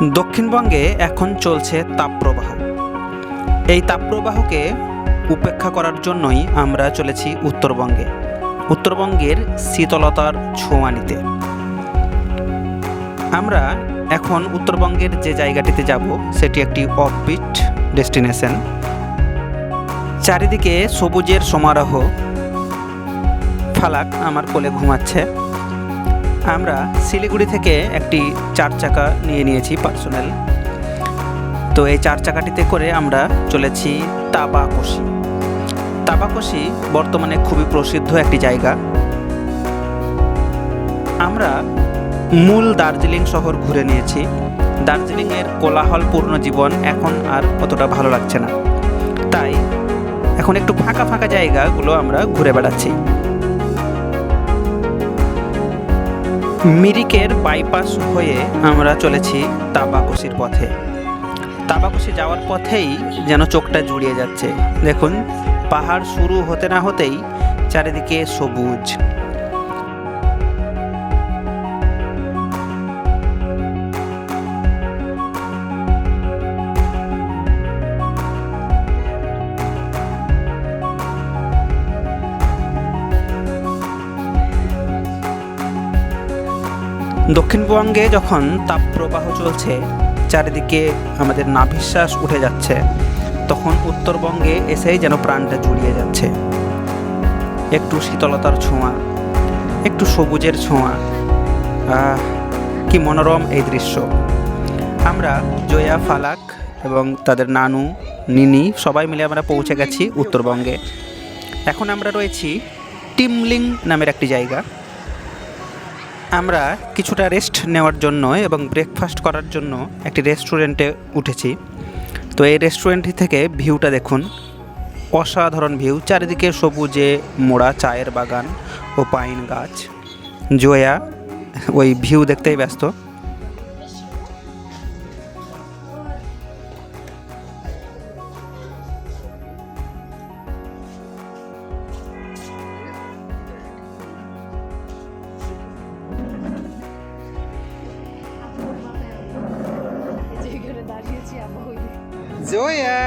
দক্ষিণবঙ্গে এখন চলছে তাপপ্রবাহ। এই তাপপ্রবাহকে উপেক্ষা করার জন্যই আমরা চলেছি উত্তরবঙ্গে, উত্তরবঙ্গের শীতলতার ছোঁয়া নিতে। আমরা এখন উত্তরবঙ্গের যে জায়গাটিতে যাব সেটি একটি অফবিট ডেস্টিনেশন। চারিদিকে সবুজের সমারোহ। ফালাক আমার কোলে ঘুমাচ্ছে। আমরা শিলিগুড়ি থেকে একটি 4 চাকা নিয়ে নিয়েছি পার্সোনাল। তো এই 4 চাকাটিতে করে আমরা চলেছি তাবাকশি। তাবাকশি বর্তমানে খুবই প্রসিদ্ধ একটি জায়গা। আমরা মূল দার্জিলিং শহর ঘুরে নিয়েছি। দার্জিলিংয়ের কোলাহলপূর্ণ জীবন এখন আর অতটা ভালো লাগছে না, তাই এখন একটু ফাঁকা ফাঁকা জায়গাগুলো আমরা ঘুরে বেড়াচ্ছি। মিরিকের বাইপাস হয়ে আমরা চলেছি তাবাকশির পথে। তাবাকশি যাওয়ার পথেই যেন চোখটা জুড়িয়ে যাচ্ছে। দেখুন, পাহাড় শুরু হতে না হতেই চারিদিকে সবুজ। দক্ষিণবঙ্গে যখন তাপপ্রবাহ চলছে, চারিদিকে আমাদের নাভিশ্বাস উঠে যাচ্ছে, তখন উত্তরবঙ্গে এসেই যেন প্রাণটা জুড়িয়ে যাচ্ছে। একটু শীতলতার ছোঁয়া, একটু সবুজের ছোঁয়া, কি মনোরম এই দৃশ্য। আমরা জয়া, ফালাক এবং তাদের নানু, নিনি সবাই মিলে আমরা পৌঁছে গেছি উত্তরবঙ্গে। এখন আমরা রয়েছি টিমলিং নামের একটি জায়গা। আমরা কিছুটা রেস্ট নেওয়ার জন্য এবং ব্রেকফাস্ট করার জন্য একটি রেস্টুরেন্টে উঠেছি। তো এই রেস্টুরেন্টটি থেকে ভিউটা দেখুন, অসাধারণ ভিউ। চারিদিকে সবুজে মোড়া চায়ের বাগান ও পাইন গাছ। জয়া ওই ভিউ দেখতেই ব্যস্ত। জয়া,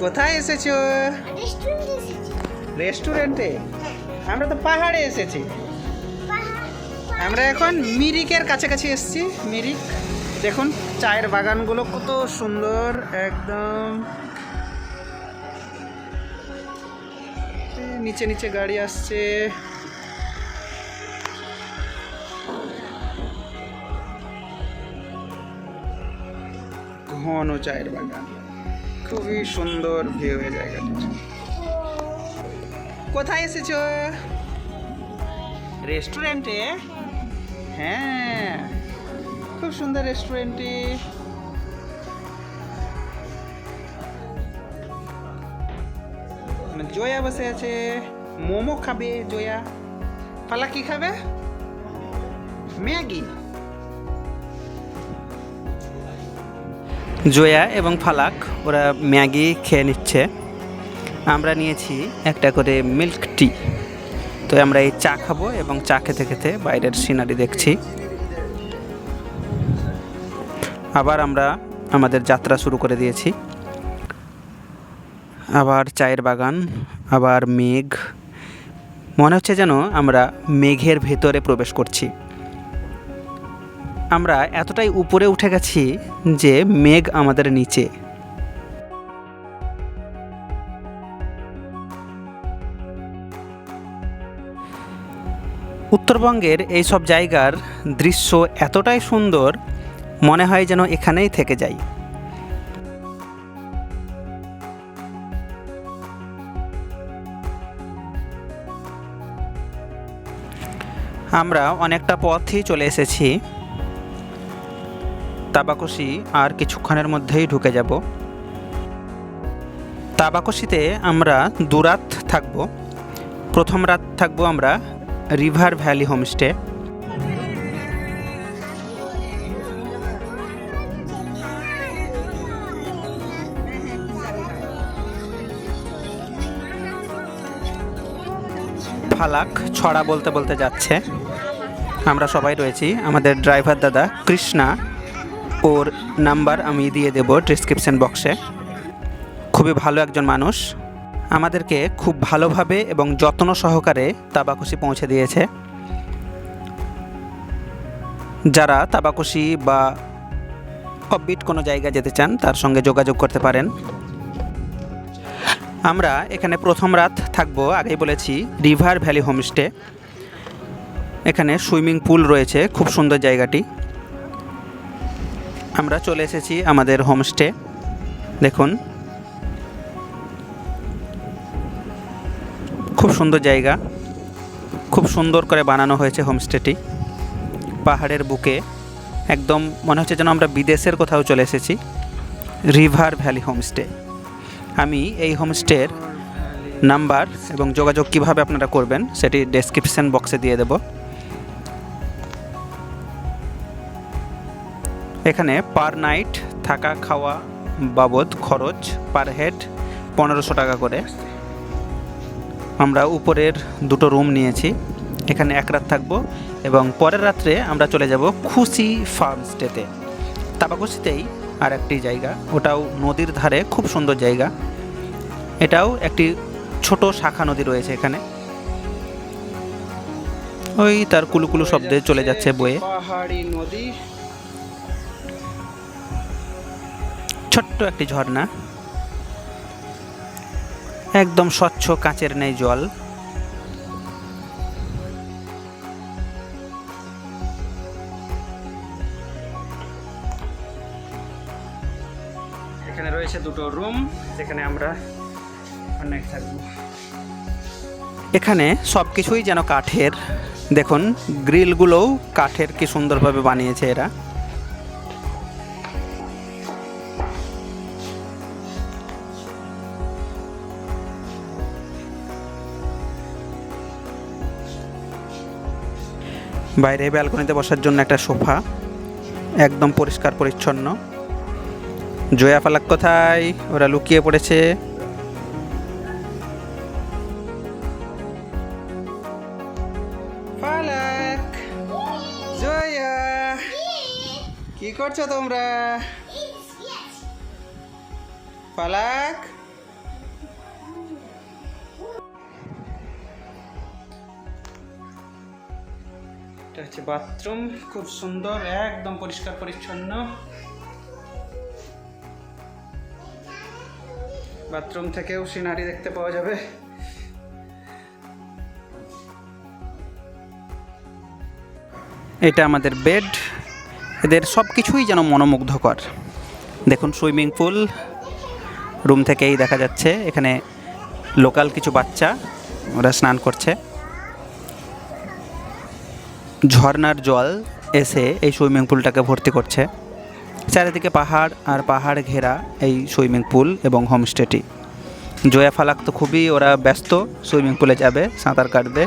কোথায় এসেছো? রেস্টুরেন্টে? আমরা তো পাহাড়ে এসেছি। আমরা এখন মিরিকের কাছাকাছি এসেছি। মিরিক দেখুন, চায়ের বাগানগুলো কত সুন্দর একদম। নিচে নিচে গাড়ি আসছে। ঘন চায়ের বাগান, খুবই সুন্দর ভিউ এই জায়গাটা। কোথায় এসেছো? রেস্টুরেন্টে? হ্যাঁ, খুব সুন্দর রেস্টুরেন্টটি। জয়া বসে আছে, মোমো খাবে জয়া। ফালাক কি খাবে? ম্যাগি। জয়া এবং ফালাক ওরা ম্যাগি খেয়ে নিচ্ছে। আমরা নিয়েছি একটা করে মিল্ক টি। তো আমরা এই চা খাবো এবং চা খেতে খেতে বাইরের সিনারি দেখছি। আবার আমরা আমাদের যাত্রা শুরু করে দিয়েছি। আবার চায়ের বাগান, আবার মেঘ। মনে হচ্ছে যেন আমরা মেঘের ভেতরে প্রবেশ করছি। আমরা এতটাই উপরে উঠে গেছি যে মেঘ আমাদের নিচে। উত্তরবঙ্গের এই সব জায়গার দৃশ্য এতটাই সুন্দর, মনে হয় যেন এখানেই থেকে যাই। আমরা অনেকটা পথই চলে এসেছি। তাবাকশি আর কিছুক্ষণের মধ্যেই ঢুকে যাব। তাবাকশিতে আমরা 2 রাত থাকব। প্রথম রাত থাকবো আমরা রিভার ভ্যালি হোমস্টে। ফালাক ছড়া বলতে বলতে যাচ্ছে। আমরা সবাই রয়েছি। আমাদের ড্রাইভার দাদা কৃষ্ণা ওর নাম্বার আমি দিয়ে দেব ডেসক্রিপশন বক্সে। খুবই ভালো একজন মানুষ, আমাদেরকে খুব ভালোভাবে এবং যত্ন সহকারে তাবাকুশি পৌঁছে দিয়েছে। যারা তাবাকুশি বা অফবিট কোনো জায়গা যেতে চান তার সঙ্গে যোগাযোগ করতে পারেন। আমরা এখানে প্রথম রাত থাকবো, আগেই বলেছি, রিভার ভ্যালি হোমস্টে। এখানে সুইমিং পুল রয়েছে, খুব সুন্দর জায়গাটি। আমরা চলে এসেছি আমাদের হোমস্টে। দেখুন, খুব সুন্দর জায়গা, খুব সুন্দর করে বানানো হয়েছে হোমস্টেটি। পাহাড়ের বুকে একদম মনে হচ্ছে যেন আমরা বিদেশের কোথাও চলে এসেছি। River valley homestay. আমি এই হোমস্টের নাম্বার এবং যোগাযোগ কিভাবে আপনারা করবেন সেটি ডেসক্রিপশন বক্সে দিয়ে দেব। এখানে পার নাইট থাকা খাওয়া বাবদ খরচ পার হেড 1500 টাকা করে। আমরা উপরের দুটো রুম নিয়েছি, এখানে এক রাত থাকবো এবং পরের রাত্রে আমরা চলে যাব খুশি ফার্ম স্টেতে। তাবাকুশিতেই আর একটি জায়গা, ওটাও নদীর ধারে, খুব সুন্দর জায়গা। এটাও একটি ছোট শাখা নদী রয়েছে এখানে, ওই তার কুলুকুলু শব্দে চলে যাচ্ছে বয়ে। পাহাড়ি নদী, ছোট্ট একটি ঝর্ণা, একদম স্বচ্ছ কাঁচের ন্যায় জল। এখানে রয়েছে দুটো রুম যেখানে আমরা অনেক থাকবো। এখানে সব কিছুই যেন কাঠের। দেখুন, গ্রিলগুলোও কাঠের, কি সুন্দরভাবে বানিয়েছে এরা। বাইরে ব্যালকনিতে বসার জন্য একটা সোফা, একদম পরিষ্কার পরিচ্ছন্ন। জয়া ফালাক কোথায়? ওরা লুকিয়ে পড়েছে। ফালাক, জয়া, কি করছো তোমরা? ফালাক, এটা হচ্ছে বাথরুম, খুব সুন্দর, একদম পরিষ্কার পরিচ্ছন্ন। বাথরুম থেকেও সিনারি দেখতে পাওয়া যাবে। এটা আমাদের বেড। এদের সব কিছুই যেন মনোমুগ্ধকর। দেখুন, সুইমিং পুল রুম থেকেই দেখা যাচ্ছে। এখানে লোকাল কিছু বাচ্চা, ওরা স্নান করছে। ঝর্ণার জল এসে এই সুইমিং পুলটাকে ভর্তি করছে। চারিদিকে পাহাড় আর পাহাড় ঘেরা এই সুইমিং পুল এবং হোমস্টেটি। জয়া ফালাক তো খুবই, ওরা ব্যস্ত, সুইমিং পুলে যাবে, সাঁতার কাটবে।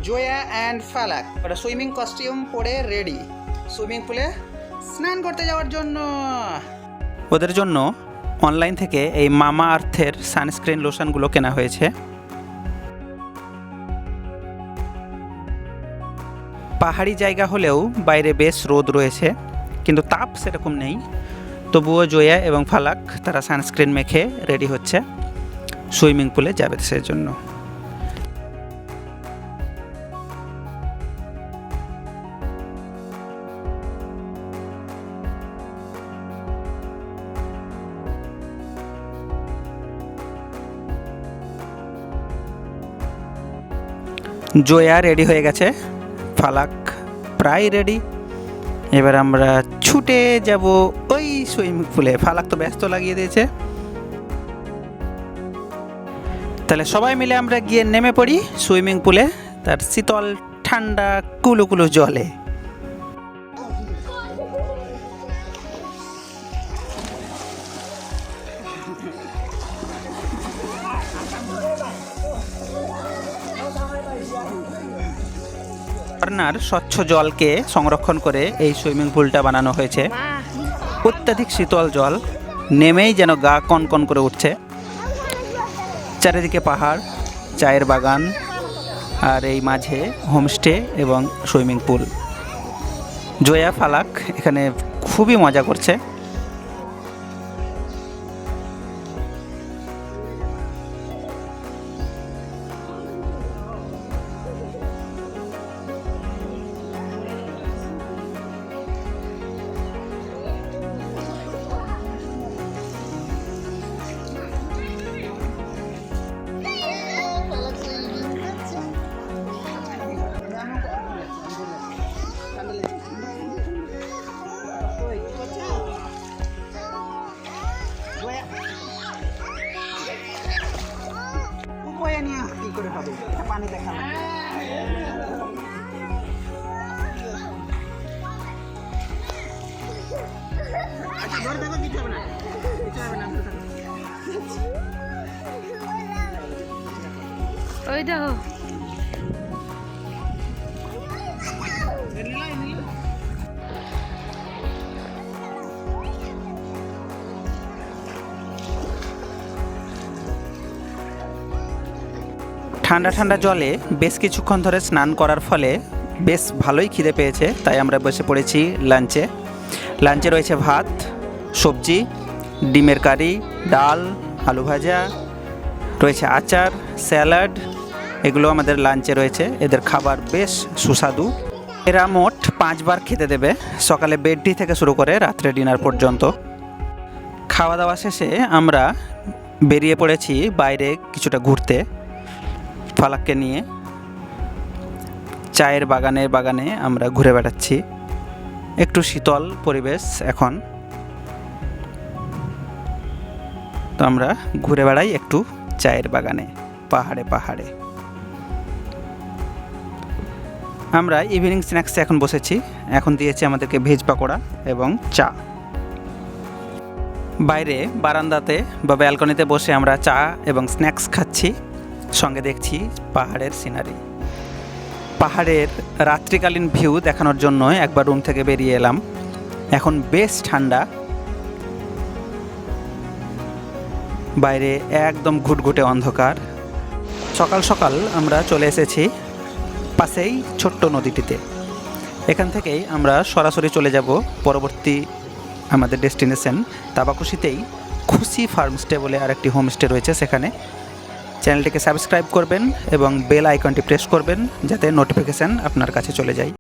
জয়া অ্যান্ড ফালাক ওরা সুইমিং কস্টিউম পরে রেডি সুইমিং পুলে স্নান করতে যাওয়ার জন্য। ওদের জন্য অনলাইন থেকে এই মামা আর্থের সানস্ক্রিন লোশনগুলো কেনা হয়েছে। পাহাড়ি জায়গা হলেও বাইরে বেশ রোদ রয়েছে, কিন্তু তাপ সেরকম নেই। তবুও জয়া এবং ফালাক তারা সানস্ক্রিন মেখে রেডি হচ্ছে, সুইমিং পুলে যাবে সেজন্য। জয়া রেডি হয়ে গেছে, ফালাক প্রায় রেডি। এবার আমরা ছুটে যাব ওই সুইমিং পুলে। ফালাক তো ব্যস্ত লাগিয়ে দিয়েছে। তাহলে সবাই মিলে আমরা গিয়ে নেমে পড়ি সুইমিং পুলে, তার শীতল ঠান্ডা কুলুকুলু জলে। ঝর্ণার স্বচ্ছ জলকে সংরক্ষণ করে এই সুইমিং পুলটা বানানো হয়েছে। অত্যাধিক শীতল জল, নেমেই যেন গা কনকন করে উঠছে। চারিদিকে পাহাড়, চায়ের বাগান আর এই মাঝে হোমস্টে এবং সুইমিং পুল। জয়া ফালাক এখানে খুবই মজা করছে। উপরে নিয়ে কি করে হবে, এটা পানিতে খেলা। আচ্ছা ধরে দেখো, কিছু হবে না, কিছু হবে না। ওই দেখো ঠান্ডা ঠান্ডা জলে বেশ কিছুক্ষণ ধরে স্নান করার ফলে বেশ ভালোই খিদে পেয়েছে, তাই আমরা বসে পড়েছি লাঞ্চে। লাঞ্চে রয়েছে ভাত, সবজি, ডিমের কারি, ডাল, আলু ভাজা, রয়েছে আচার, স্যালাড। এগুলো আমাদের লাঞ্চে রয়েছে। এদের খাবার বেশ সুস্বাদু। এরা মোট 5 বার খেতে দেবে, সকালে বেড টি থেকে শুরু করে রাত্রে ডিনার পর্যন্ত। খাওয়া দাওয়া শেষে আমরা বেরিয়ে পড়েছি বাইরে কিছুটা ঘুরতে ফালাককে নিয়ে। চায়ের বাগানে আমরা ঘুরে বেড়াচ্ছি। একটু শীতল পরিবেশ এখন, তো আমরা ঘুরে বেড়াই একটু চায়ের বাগানে, পাহাড়ে। আমরা ইভিনিং স্ন্যাক্সে এখন বসেছি। এখন দিয়েছে আমাদেরকে ভেজ পাকোড়া এবং চা। বাইরে বারান্দাতে বা ব্যালকনিতে বসে আমরা চা এবং স্ন্যাক্স খাচ্ছি, সঙ্গে দেখছি পাহাড়ের সিনারি। পাহাড়ের রাত্রিকালীন ভিউ দেখানোর জন্য একবার রুম থেকে বেরিয়ে এলাম। এখন বেশ ঠান্ডা, বাইরে একদম ঘুটঘুটে অন্ধকার। সকাল সকাল আমরা চলে এসেছি পাশেই ছোট্ট নদীটিতে। এখান থেকেই আমরা সরাসরি চলে যাব পরবর্তী আমাদের ডেস্টিনেশন তাবাকুশিতেই খুশি ফার্মস্টে বলে আরেকটি হোমস্টে রয়েছে সেখানে। চ্যানেলটিকে সাবস্ক্রাইব করবেন এবং বেল আইকনটি প্রেস করবেন যাতে নোটিফিকেশান আপনার কাছে চলে যায়।